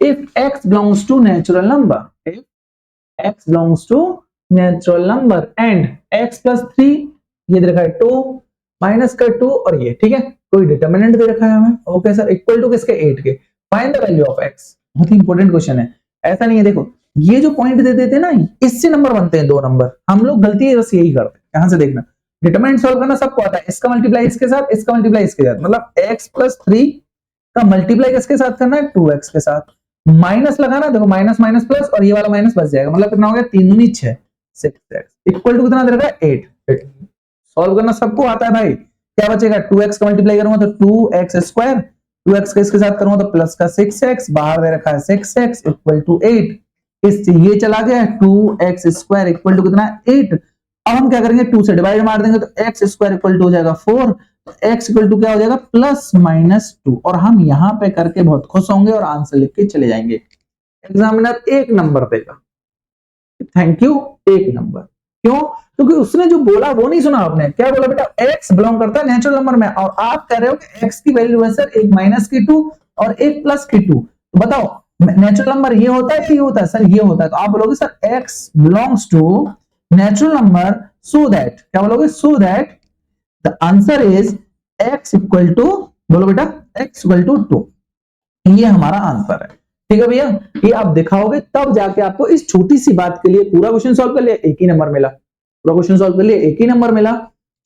If x belongs to natural number, if x belongs to natural number and x plus 3 ये दे रखा है 2 माइनस का 2 और ये, ठीक है, कोई डिटरमिनेंट दे रखा है हमें, ओके सर, इक्वल टू किसके 8 के, find the value of x। बहुत ही इंपॉर्टेंट क्वेश्चन है, ऐसा नहीं है, देखो ये जो पॉइंट दे देते हैं ना, इससे नंबर बनते हैं 2 नंबर, हम लोग गलती बस यही करते हैं। यहां से देखना, डिटरमिनेंट सॉल्व करना सबको आता है, इसका मल्टीप्लाई इसके साथ, इसका मल्टीप्लाई इसके साथ, मतलब x plus 3 का मल्टीप्लाई किसके साथ करना है, 2x के साथ, माइनस लगाना, देखो माइनस माइनस प्लस और ये वाला माइनस बच जाएगा, मतलब कितना हो गया 3 दूनी 6 6x इक्वल टू कितना दे रखा है 8। सॉल्व करना सबको आता है भाई, क्या बचेगा 2x का मल्टीप्लाई करूंगा तो 2x स्क्वायर, 2x का इसके साथ करूंगा तो प्लस का 6x, बाहर दे रखा है 6x इक्वल टू 8, इससे ये चला गया 2x स्क्वायर इक्वल टू कितना 8। अब हम क्या करेंगे 2 से डिवाइड मार देंगे तो x स्क्वायर इक्वल टू हो जाएगा 4, x इक्वल टू क्या हो जाएगा +-2, और हम यहां पे करके बहुत खुश होंगे और आंसर लिख के चले जाएंगे। एग्जामिनर 1 नंबर देगा, थैंक यू 1 नंबर। क्यों, क्योंकि उसने जो बोला वो नहीं सुना आपने, क्या बोला बेटा x बिलोंग करता है नेचुरल नंबर में, और आप कह रहे हो कि x की वैल्यू है सर एक माइनस की 2 और एक प्लस की 2, तो बताओ नेचुरल नंबर ये होता है कि ये होता है, सर ये होता है। तो आप बोलोगे sir x belongs to natural number so that, क्या बोलोगे, so that the answer is x equal to, बोलो बेटा x इक्वल टू 2, ये हमारा आंसर है, ठीक है भैया। ये आप दिखाओगे तब जाके आपको इस छोटी सी बात के लिए पूरा क्वेश्चन सॉल्व कर लिया, एक ही नंबर मिला, पूरा क्वेश्चन सॉल्व कर लिया एक ही नंबर मिला,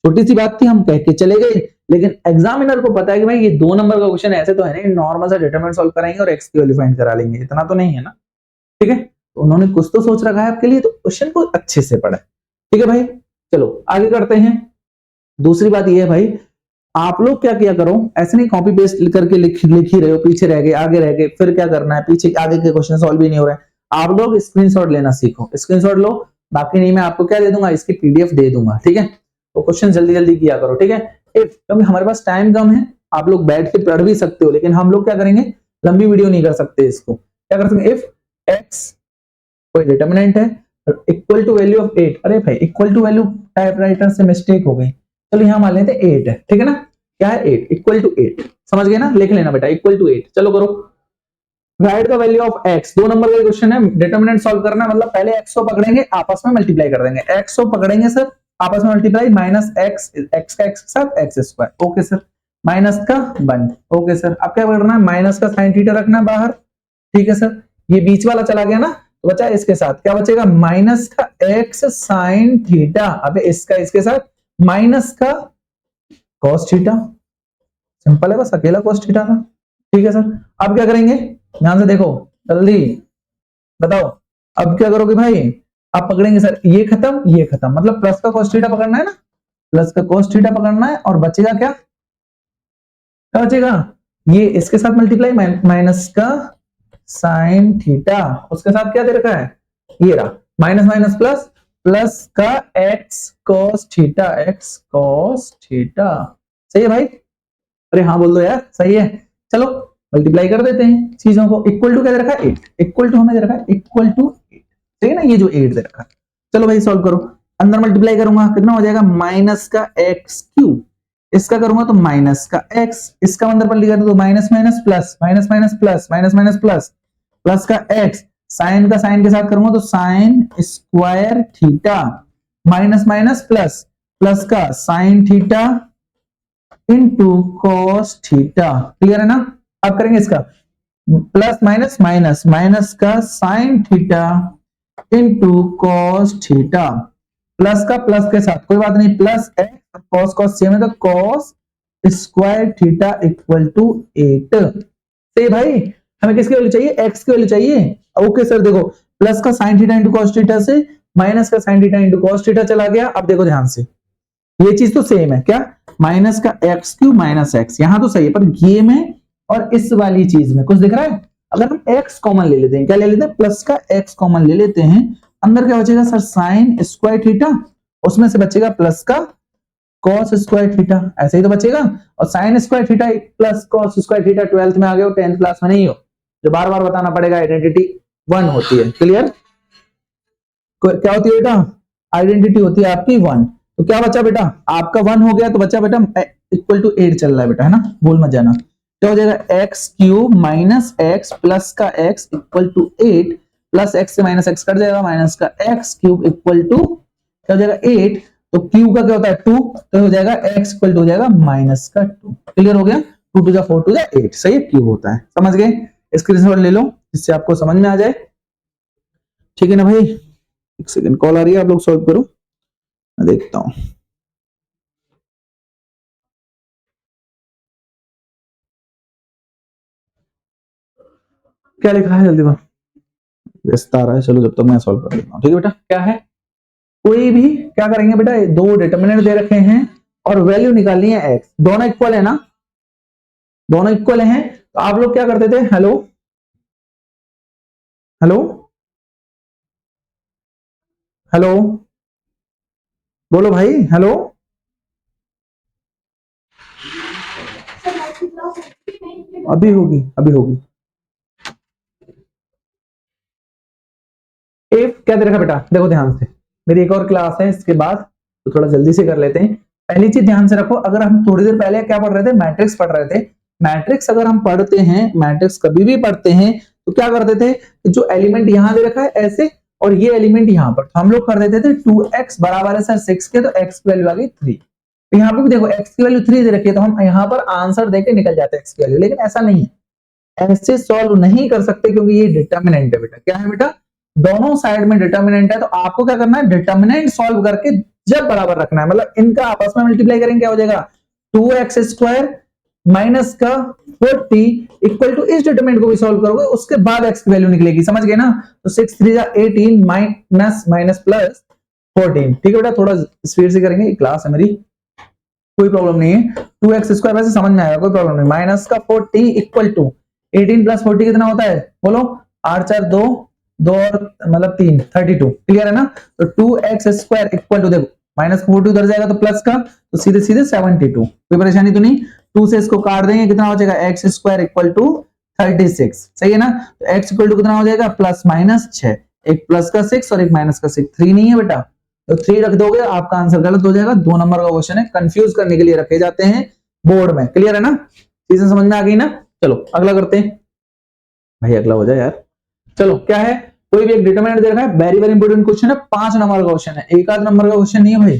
छोटी सी बात थी हम कह के चले गए, लेकिन एग्जामिनर को पता है कि भाई ये 2 नंबर का क्वेश्चन ऐसे तो है नहीं नॉर्मल सा डिटरमिनेंट सॉल्व कराएंगे और x की वैल्यू फाइंड करा लेंगे, इतना तो नहीं है ना, ठीक है। तो उन्होंने कुछ तो सोच रखा है आपके लिए, तो क्वेश्चन को अच्छे से पढ़े, ठीक है भाई। चलो आगे करते हैं। दूसरी बात ये है भाई, आप लोग क्या किया करो, ऐसे नहीं कॉपी पेस्ट करके लिख ही रहे हो, पीछे रह गए आगे रह गए, फिर क्या करना है, पीछे आगे के क्वेश्चन सॉल्व भी नहीं हो रहे हैं, आप लोग स्क्रीनशॉट लेना सीखो, स्क्रीनशॉट लो, बाकी नहीं मैं आपको क्या दे दूंगा, इसकी पीडीएफ दे दूंगा, ठीक है। तो क्वेश्चन जल्दी जल्दी किया करो, ठीक है। इफ, क्योंकि हमारे पास टाइम कम है, आप लोग बैठ के पढ़ भी सकते हो, लेकिन हम लोग क्या करेंगे, लंबी वीडियो नहीं कर सकते, इसको क्या कर सकते, इफ x कोई डिटरमिनेंट है इक्वल टू वैल्यू ऑफ 8, अरे भाई इक्वल टू वैल्यू टाइपराइटर से मिस्टेक हो गई, चलो यहां मान लेते हैं 8 है, ठीक है ना, क्या है 8 इक्वल टू 8, समझ गए ना, लिख लेना बेटा इक्वल टू 8। चलो करो, right the value of x, 2 number का क्वेश्चन है, डिटरमिनेंट सॉल्व करना है, मतलब पहले x को पकड़ेंगे आपस में मल्टीप्लाई कर देंगे, x को पकड़ेंगे सर आपस में मल्टीप्लाई, माइनस x x का x के साथ x square, okay sir, minus का 1, ओके सर। अब क्या करना है, माइनस का sin थीटा रखना है बाहर, ठीक है सर, ये बीच वाला चला गया ना, तो बचा इसके साथ क्या बचेगा, माइनस का x sin थीटा, अबे इसका इसके साथ माइनस का cos थीटा, सिंपल है, बस अकेला cos थीटा था, ठीक है सर। अब क्या करेंगे, ध्यान से देखो जल्दी, बताओ अब क्या करोगे भाई, आप पकड़ेंगे सर ये खत्म, मतलब प्लस का cos थीटा पकड़ना है ना, प्लस का cos थीटा पकड़ना है, और बचेगा क्या, क्या बचेगा, ये इसके साथ मल्टीप्लाई माइनस का साइन थीटा, उसके साथ क्या दे रखा है, ये रहा माइनस माइनस प्लस, प्लस का x cos theta, x cos theta. सही है भाई, अरे हाँ बोल दो यार, सही है। चलो मल्टीप्लाई कर देते हैं चीजों को, इक्वल टू क्या दे रखा है 8, इक्वल टू हमें दे रखा है इक्वल टू 8, ठीक है ना, ये जो 8 दे रखा है। चलो भाई सॉल्व करो, अंदर मल्टीप्लाई करूंगा कितना हो जाएगा, माइनस का एक्स क्यूब, इसका करूंगा तो माइनस का एक्स, इसका अंदर पर लिखा तो minus minus plus, minus minus plus, minus minus plus, plus का एक्स, साइन का साइन के साथ करूंगा तो sine square theta, minus minus plus, plus का sine theta into cos theta, clear है ना। अब करेंगे इसका प्लस माइनस माइनस, माइनस का sine theta into cos theta, plus का प्लस के साथ कोई बात नहीं, plus x cos cos same है तो cos square theta equal to 8। सही भाई, हमें किसकी वैल्यू चाहिए, x की वैल्यू चाहिए। ओके सर, देखो प्लस का sine theta into cos theta से माइनस का sine theta into cos theta चला गया। अब देखो ध्यान से, ये चीज तो सेम है क्या, माइनस का एक्स क्यू माइनस एक्स, यहां तो सही है, पर ये में और इस वाली चीज में कुछ दिख रहा है। अगर हम x कॉमन ले लेते हैं, क्या ले लेते हैं, प्लस का x कॉमन ले लेते हैं, अंदर क्या बचेगा सर, साइन स्क्वायर थीटा, उसमें से बचेगा प्लस का cos स्क्वायर थीटा, ऐसे ही तो बचेगा। और sign square theta plus cos square theta 12th में आ गए हो, 10th क्लास में नहीं हो, जो बार बार बताना पड़ेगा, आइडेंटिटी 1 होती है, क्लियर। क्या होती है बेटा, आइडेंटिटी होती है आपकी 1। तो क्या बचा बेटा, आपका 1 हो गया, तो बचा बेटा इक्वल टू 8 चल रहा है बेटा, है ना, भूल मत जाना। क्या हो जाएगा, x cube minus x plus का x equal to 8, plus x से माइनस एक्स कट जाएगा, माइनस का एक्स क्यूब इक्वल टू क्या हो जाएगा 8, तो क्यूब का क्या होता है 2, तो हो जाएगा एक्स इक्वल टू हो जाएगा माइनस का 2, क्लियर हो गया, 2 टू जा 4 टू जा 8, सही है, क्यूब होता है, समझ गए। स्क्रीनशॉट ले लो जिससे आपको समझ में आ जाए, ठीक है ना भाई। एक सेकंड कॉल आ रही है, आप लोग सॉल्व करो, मैं देखता हूं। क्या लिखा है जल्दी बता, व्यस्त आ रहा है, चलो जब तक मैं सॉल्व कर लेता हूं, ठीक है बेटा। क्या है, कोई भी क्या करेंगे बेटा, दो डिटरमिनेंट दे रखे हैं और वैल्यू निकालनी है एक्स, दोनों इक्वल है ना, दोनों इक्वल हैं, तो आप लोग क्या करते थे, हेलो हेलो हेलो, बोलो भाई, हेलो, अभी होगी अभी होगी। इफ क्या दे रखा बेटा, देखो ध्यान से, मेरी एक और क्लास है इसके बाद, तो थोड़ा जल्दी से कर लेते हैं। पहली चीज ध्यान से रखो, अगर हम थोड़ी देर पहले क्या पढ़ रहे थे, मैट्रिक्स पढ़ रहे थे, मैट्रिक्स अगर हम पढ़ते हैं, मैट्रिक्स कभी भी पढ़ते हैं, तो क्या करते थे, जो एलिमेंट यहां दे रखा है ऐसे, और ये एलिमेंट यहां पर, तो हम लोग कर देते थे 2x बराबर है सर 6 के, तो x की वैल्यू आ गई 3, तो यहाँ पे भी देखो x की वैल्यू 3 दे रखी है, तो हम यहाँ पर आंसर देके निकल जाते हैं x की वैल्यू, लेकिन ऐसा नहीं है, ऐसे सॉल्व नहीं कर सकते, क्योंकि ये डिटर्मिनेंट है बेटा, क्या है बेटा, दोनों साइड में डिटर्मिनेंट है, तो आपको क्या करना है, डिटर्मिनेंट सॉल्व करके जब बराबर रखना है, मतलब इनका आपस में मल्टीप्लाई करेंगे, क्या हो जाएगा 2x स्क्वायर माइनस का 40 इक्वल टू, इस डिटरमिनेंट को भी सॉल्व करोगे उसके बाद x की वैल्यू निकलेगी, समझ गए ना। तो 6 3 जा 18 माइनस माइनस प्लस 14, ठीक है बेटा, थोड़ा स्पीड से करेंगे, क्लास है मेरी, कोई प्रॉब्लम नहीं है। 2x स्क्वायर वैसे समझ में आएगा, कोई प्रॉब्लम नहीं, माइनस का 40 इक्वल टू 18 प्लस 40 कितना होता है, बोलो, 8 4 2 2 और मतलब 3 32, क्लियर है ना। तो 2x स्क्वायर इक्वल टू, देखो माइनस 40 उधर जाएगा तो प्लस का, तो सीधे सीधे 72, कोई परेशानी तो नहीं, 2 से इसको काट देंगे, कितना हो जाएगा, एक्स स्क्वायर इक्वल टू 36, सही है ना। तो x इक्वल टू कितना हो जाएगा, प्लस माइनस 6, एक प्लस का 6 और एक माइनस का 6, 3 नहीं है बेटा, तो 3 रख दोगे आपका आंसर गलत हो जाएगा, 2 नंबर का क्वेश्चन है, कंफ्यूज करने के लिए रखे जाते हैं बोर्ड में, क्लियर है ना, चीजें समझ में आ गई ना। चलो अगला करते हैं भाई, अगला हो जाए यार। चलो क्या है, कोई भी एक डिटरमिनेंट दे रखा है, वेरी वेरी इंपोर्टेंट क्वेश्चन है, 5 नंबर का क्वेश्चन है, एक आध नंबर का क्वेश्चन नहीं है भाई,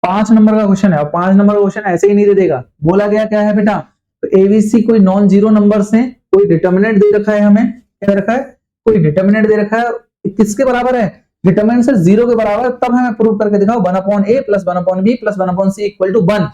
5 नंबर का क्वेश्चन है, और 5 नंबर का क्वेश्चन ऐसे ही नहीं दे देगा, बोला गया क्या है बेटा, तो एबीसी कोई नॉन जीरो नंबर्स हैं, कोई डिटरमिनेंट दे रखा है, हमें क्या दे रखा है, कोई डिटरमिनेंट दे रखा है, किसके बराबर है, डिटरमिनेंट से 0 के बराबर, तब हमें प्रूव करके दिखाओ 1/a plus 1/b plus 1/c equal to 1,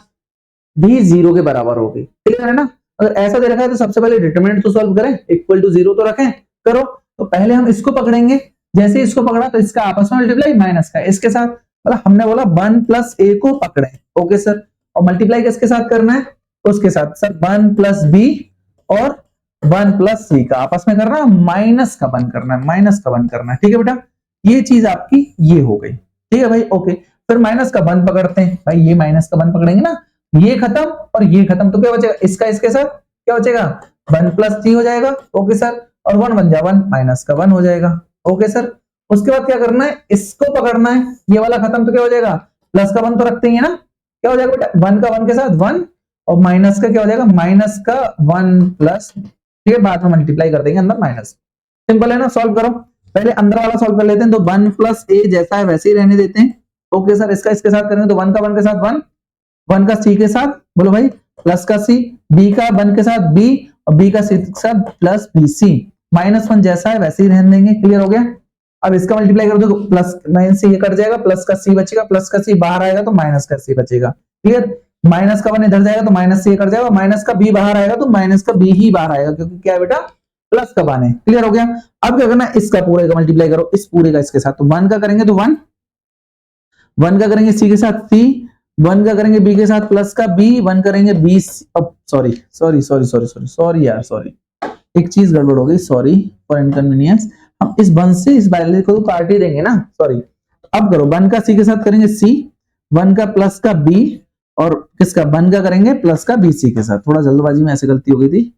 भी 0 के बराबर होगी, क्लियर है ना। अगर ऐसा दे रखा है तो सबसे पहले डिटरमिनेंट तो सॉल्व करें, इक्वल टू 0 तो रखें, करो। तो पहले हम इसको पकड़ेंगे, जैसे ही इसको पकड़ा तो इसका आपस में मल्टीप्लाई माइनस का इसके साथ, मतलब हमने बोला 1 प्लस ए को पकड़े, ओके सर, और मल्टीप्लाई किसके साथ करना है, उसके साथ सर 1 प्लस बी और 1 प्लस सी का आपस में करना है, माइनस का 1 करना है, माइनस का 1 करना है, ठीक है बेटा, ये चीज आपकी ये हो गई, ठीक है भाई, ओके। फिर माइनस का 1 पकड़ते हैं भाई, ये माइनस का 1 पकड़ेंगे ना, ये खत्म और ये खत्म, तो क्या बचेगा, इसका इसके साथ क्या बचेगा, 1 प्लस 3 हो जाएगा, ओके सर, और 1 बन जाए 1 माइनस का 1 हो जाएगा, ओके सर। उसके बाद क्या करना है, इसको पकड़ना है, ये वाला खत्म तो क्या हो जाएगा, प्लस का 1 तो रखते ही है ना, क्या हो जाएगा बेटा 1 का 1 के साथ 1 और माइनस का क्या हो जाएगा, माइनस का 1 प्लस, ठीक है, बाद में मल्टीप्लाई कर देंगे अंदर माइनस, सिंपल है ना, सॉल्व करो, पहले अंदर वाला सॉल्व कर लेते हैं, तो 1 प्लस ए जैसा है वैसे ही रहने देते हैं, ओके सर। इसका इसके साथ करेंगे तो 1 का 1 के साथ 1, 1 का सी के साथ बोलो भाई प्लस का सी, बी का 1 के साथ बी और बी का सी के साथ प्लस बी सी, -1 जैसा है वैसे ही रहने देंगे, क्लियर हो गया। अब इसका मल्टीप्लाई कर दो तो प्लस माइनस से ये कट जाएगा, प्लस का सी बचेगा, प्लस का सी बाहर आएगा तो माइनस का सी बचेगा, क्लियर। माइनस का 1 इधर जाएगा तो माइनस से ये कट जाएगा, माइनस का बी बाहर आएगा तो माइनस का बी ही बाहर आएगा, क्योंकि क्या है बेटा प्लस का 1 है, क्लियर हो गया। अब क्या करना है, इसका पूरे का मल्टीप्लाई करो, इस पूरे का इसके साथ, तो 1 का करेंगे तो 1, 1 का करेंगे सी के साथ सी, 1 का करेंगे बी के साथ प्लस का बी, 1 करेंगे B, sorry sorry sorry sorry sorry sorry यार सॉरी, एक चीज गड़बड़ हो गई, सॉरी फॉर इनकन्वीनियंस, हम इस 1 से इस वैल्यू को काट ही देंगे ना, सॉरी। अब करो 1 का सी के साथ करेंगे सी, 1 का प्लस का बी और किसका 1 का करेंगे प्लस का बी सी के साथ, थोड़ा जल्दबाजी में ऐसे गलती हो गई थी।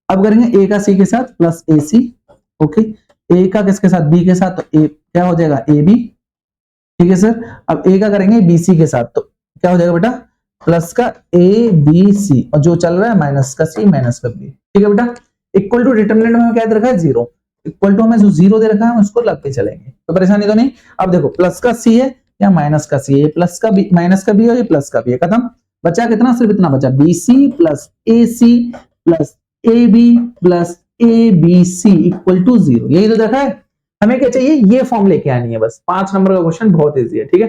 अब करेंगे ए का सी के साथ प्लस ए सी, ओके, ए का किसके साथ बी के साथ, तो ए क्या हो जाएगा ए बी, ठीक है सर। अब ए का करेंगे बी सी के साथ, तो क्या हो जाएगा बेटा प्लस का ए बी सी, और जो चल रहा है माइनस का सी माइनस का बी, ठीक है बेटा। इक्वल टू डिटरमिनेंट में क्या दे रखा है 0, इक्वल टू हमें जो 0 दे रखा है हम उसको लग के चलेंगे, तो परेशानी तो नहीं। अब देखो प्लस का सी है या माइनस का सी है, प्लस का बी माइनस का बी है, ये प्लस का बी है, खत्म। बचा कितना, सिर्फ इतना बचा, B C plus A C plus A B plus A B C equal to 0, यही तो देखा है। हमें क्या चाहिए, ये फॉर्म लेके आनी है बस, 5 नंबर का क्वेश्चन बहुत इजी है, ठीक है।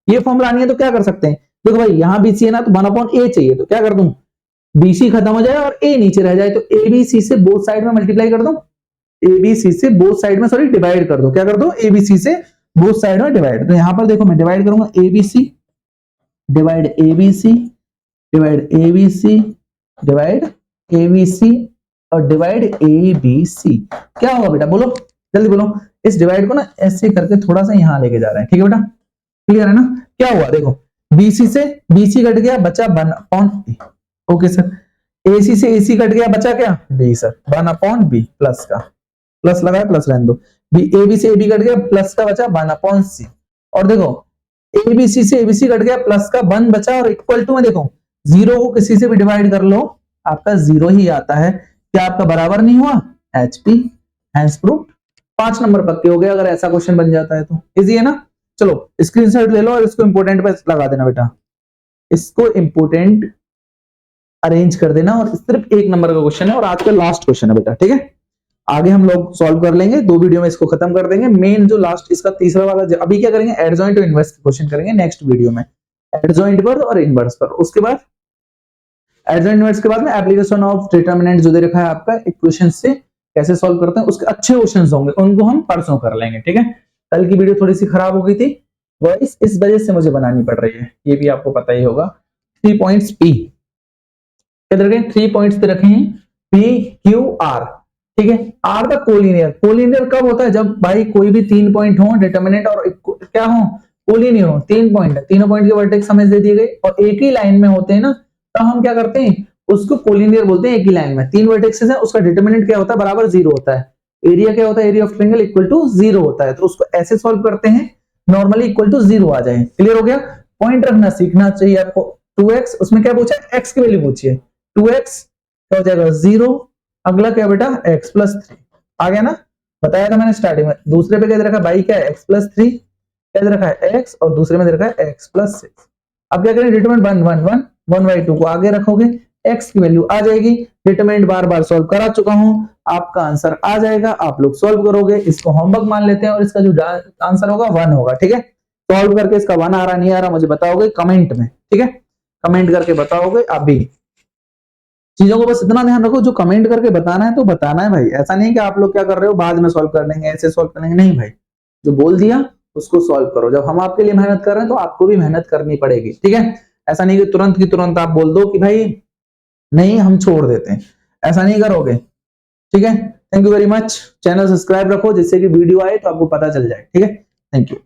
ये फॉर्म लानी है तो क्या कर सकते हैं, देखो भाई यहाँ बीसी है ना, तो 1/a चाहिए, तो क्या कर दूं, बीसी खत्म हो जाए और a नीचे रह जाए, तो एबीसी से बोथ साइड में मल्टीप्लाई कर दो, एबीसी से बोथ साइड में सॉरी डिवाइड कर दो, क्या कर दो एबीसी से बोथ साइड में डिवाइड। तो यहां पर देखो मैं डिवाइड करूंगा, ABC divide ABC divide ABC divide ABC और डिवाइड एबीसी, क्या होगा बेटा बोलो जल्दी बोलो। इस डिवाइड को ना ऐसे करके थोड़ा सा यहां लेके जा रहे हैं, ठीक है बेटा, क्लियर है ना। क्या हुआ देखो, बीसी से बीसी कट गया, बचा 1/a, ओके सर। एसी से एसी कट गया, बचा क्या बी सर, 1/b प्लस का, प्लस लगाया प्लस रहने दो, बी एबी से एबी कट गया, प्लस का बचा 1/c, और देखो एबीसी से एबीसी कट गया, प्लस का 1 बचा, और इक्वल टू में देखो 0 को किसी से भी डिवाइड कर लो आपका 0 ही आता है, क्या आपका बराबर नहीं हुआ, HP हैंस प्रूव्ड। 5 नंबर पक्के हो गए अगर ऐसा क्वेश्चन बन जाता है तो, इजी है ना। चलो स्क्रीनशॉट ले लो और इसको इंपोर्टेंट पे लगा देना बेटा, इसको इंपोर्टेंट अरेंज कर देना, और सिर्फ 1 नंबर का क्वेश्चन है और आज का लास्ट क्वेश्चन है बेटा, ठीक है। आगे हम लोग सॉल्व कर लेंगे, 2 वीडियो में इसको खत्म कर देंगे। मेन जो लास्ट इसका तीसरा वाला, अभी क्या करेंगे एडजॉइंट और इनवर्स क्वेश्चन करेंगे नेक्स्ट वीडियो में, एडजॉइंट पर और इनवर्स पर। उसके बाद एडजॉइंट इनवर्स के बाद में एप्लीकेशन ऑफ डिटरमिनेंट जो दे रखा है आपका इक्वेशन से कैसे सॉल्व करते हैं, उसके अच्छे क्वेश्चंस होंगे, उनको हम परसों कर लेंगे, ठीक है। कल की वीडियो थोड़ी सी खराब हो गई थी, वो इस वजह से मुझे बनानी पड़ रही है, ये भी आपको पता ही होगा। 3 पॉइंट्स पी क्या रखे, 3 पॉइंट्स पे रखे हैं पी क्यू आर, ठीक है। आर द कोलिनियर, कोलिनियर कब होता है, जब भाई कोई भी 3 पॉइंट हो डिटरमिनेंट और क्या हो कोलिनियर हो, 3 पॉइंट है, तीनों पॉइंट के वर्टेक्स हमें दे दिए गए और एक ही लाइन में होते हैं ना, तो हम क्या करते हैं उसको कोलिनियर बोलते हैं। एक ही लाइन में 3 वर्टेक्सेस है, उसका डिटरमिनेंट क्या होता है बराबर 0 होता है, एरिया क्या होता है area of triangle equal to 0 होता है, तो उसको ऐसे सॉल्व करते हैं नॉर्मली इक्वल टू 0 आ जाए, क्लियर हो गया। पॉइंट रखना सीखना चाहिए आपको। 2x उसमें क्या पूछा है, x की वैल्यू पूछी है, 2x क्या हो जाएगा 0, अगला क्या बेटा x प्लस 3 आ गया ना, बताया था मैंने स्टार्टिंग में। दूसरे पे क्या दे रखा है भाई, क्या है x प्लस 3, क्या दे रखा है x, और दूसरे में दे रखा है x प्लस 6। अब क्या करें डिटरमिनेंट 1 1 1 1/2 को आगे रखोगे, x की वैल्यू आ जाएगी। डिटरमिनेंट बार बार सॉल्व करा चुका हूं, आपका आंसर आ जाएगा, आप लोग सॉल्व करोगे, इसको होमवर्क मान लेते हैं और इसका जो आंसर होगा 1 होगा, ठीक है। सॉल्व करके इसका 1 आ रहा नहीं आ रहा मुझे बताओगे कमेंट में, ठीक है, कमेंट करके बताओगे आप भी। चीजों को बस इतना ध्यान रखो, जो कमेंट करके बताना है तो बताना है भाई। ऐसा नहीं कि आप लोग क्या कर रहे हो, बाद में सॉल्व कर लेंगे, ऐसे सॉल्व कर लेंगे, नहीं भाई। जो बोल दिया उसको सॉल्व करो। जब हम आपके लिए मेहनत कर रहे हैं तो आपको भी मेहनत करनी पड़ेगी, ठीक है। ऐसा नहीं कि तुरंत की तुरंत आप बोल दो कि भाई नहीं हम छोड़ देते हैं, ऐसा नहीं करोगे, ठीक है। Thank you very much. Channel subscribe रखो जिससे कि वीडियो आए तो आपको पता चल जाए, ठीक है। Thank you.